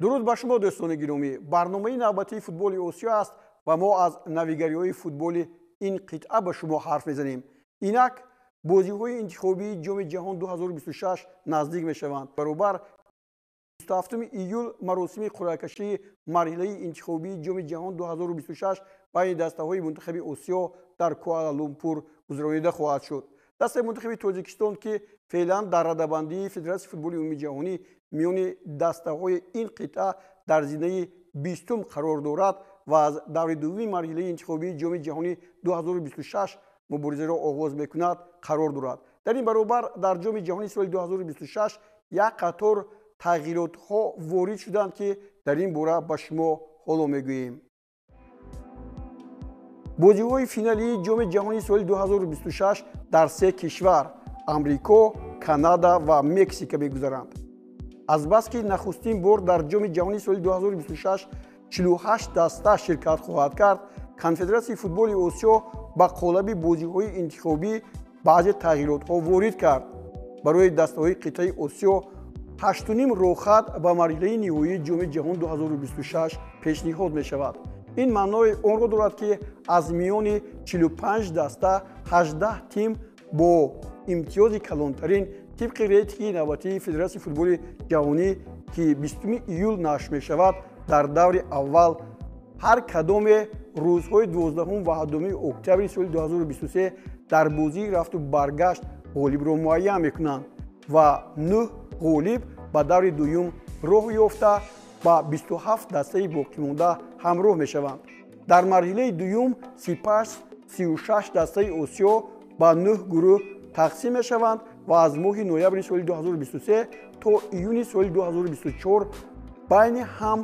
درود با شما دوستان گرامی. برنامه نوبتی فوتبال آسیا است و ما از نویگری‌های فوتبال این قطعه به شما حرف میزنیم. اینک بازی‌های انتخابی جام جهان 2026 نزدیک میشوند. برابر 27 ایول مراسم قرعه کشی مرحله انتخابی جام جهان 2026 بین دسته‌های منتخب آسیا در کوالالامپور گذرانیده خواهد شد. دسته منتخب تاجیکستان که فعلا در رده‌بندی فدراسیون فوتبال عمومی جهانی میان دسته‌های این قطعه در زینه 20 قرار دارد و از دور دوم مرحله انتخابی جام جهانی 2026 مبارزه را آغاز می‌کند قرار دارد. در این برابر در جام جهانی سال 2026 یک قطار تغییرات‌ها وارد شدند که در این باره به شما حالا می‌گوییم. بازی‌های فینالی جام جهانی سال 2026 در سه کشور امریکا، کانادا و مکزیک می‌گذرند. از بس که نخستین بار در جام جهانی سال 2026 48 دسته شرکت خواهد کرد، کنفدراسیون فوتبال آسیا با قالب بازی‌های انتخابی بعضی تغییرات‌ها وارد کرد. برای دسته‌های قطعه آسیا 8.5 راهخط به مرحله نهایی جام جهان 2026 پیشنهاد می‌شود. این معنای آن را دارد که از میان 45 دسته 18 تیم با امتیاز کلانترین طبق ریتینگ نوبتی فدراسیون فوتبال جهانی که 20 ایول نشر می‌شود در دور اول هر کدام روزهای 12 و 7 اکتبر سال 2023 در بازی رفت و برگشت غالب را معین می‌کنند و 9 غالب به دور دوم راه یافته با 27 دسته باقی مانده همراه می‌شوند. در مرحله دوم سپس 36 دسته آسیا با 9 گروه تقسیم می‌شوند و از ماه نوامبر سال 2023 تا ایون سال 2024 بین هم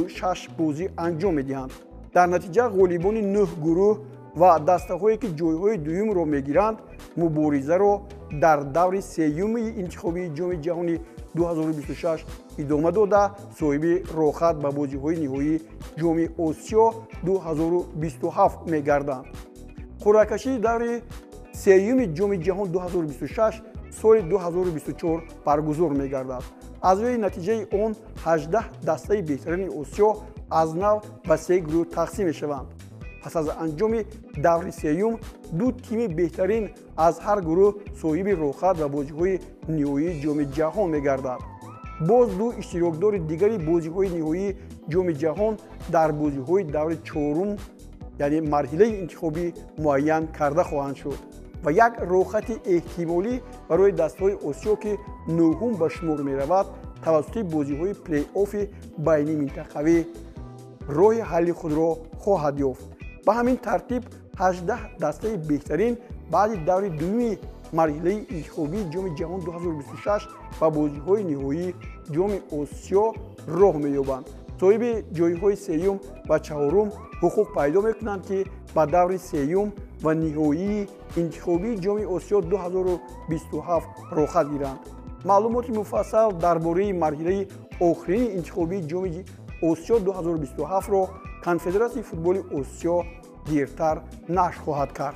6 بازی انجام می‌دهند. در نتیجه غالبان 9 گروه و دسته‌هایی که جای‌های دوم را می‌گیرند مبارزه را در دور سوم انتخابی جام جهانی 2026 ادامه داده صاحب راهخط به بازی‌های نهایی جام آسیا 2027 می‌گردند. قرعه کشی دور سوم جام جهان 2026 سال 2024 برگزار می‌گردد. از روی نتیجه آن 18 دسته بهترین آسیا از نو به 3 گروه تقسیم می‌شوند. پس از انجام دور سوم دو تیم بهترین از هر گروه صاحب راهخط و بازی‌های نهایی جام جهان می‌گردد. باز دو اشتراکدار دیگری بازی‌های نهایی جام جهان در بازی‌های دور چهارم یعنی مرحله انتخابی معین کرده خواهند شد و یک راهخط احتمالی برای دسته‌های آسیا که نهم به شمار می‌رود توسط بازی‌های پلی آف بین منطقه‌ای راه حل خود را خواهد یافت. به همین ترتیب 18 دسته بهترین بعد دور دوم مرحله انتخابی جام جهان 2026 و بازی‌های نهایی جام آسیا راه می‌یابند. صاحب جای‌های سوم و چهارم حقوق پیدا می‌کنند که به دور سوم و نهایی انتخابی جام آسیا 2027 راهخط گیرند. معلومات مفصل درباره مرحله آخرین انتخابی جام آسیا 2027 را کنفدراسیون فوتبال آسیا دیرتر نشر خواهد کرد.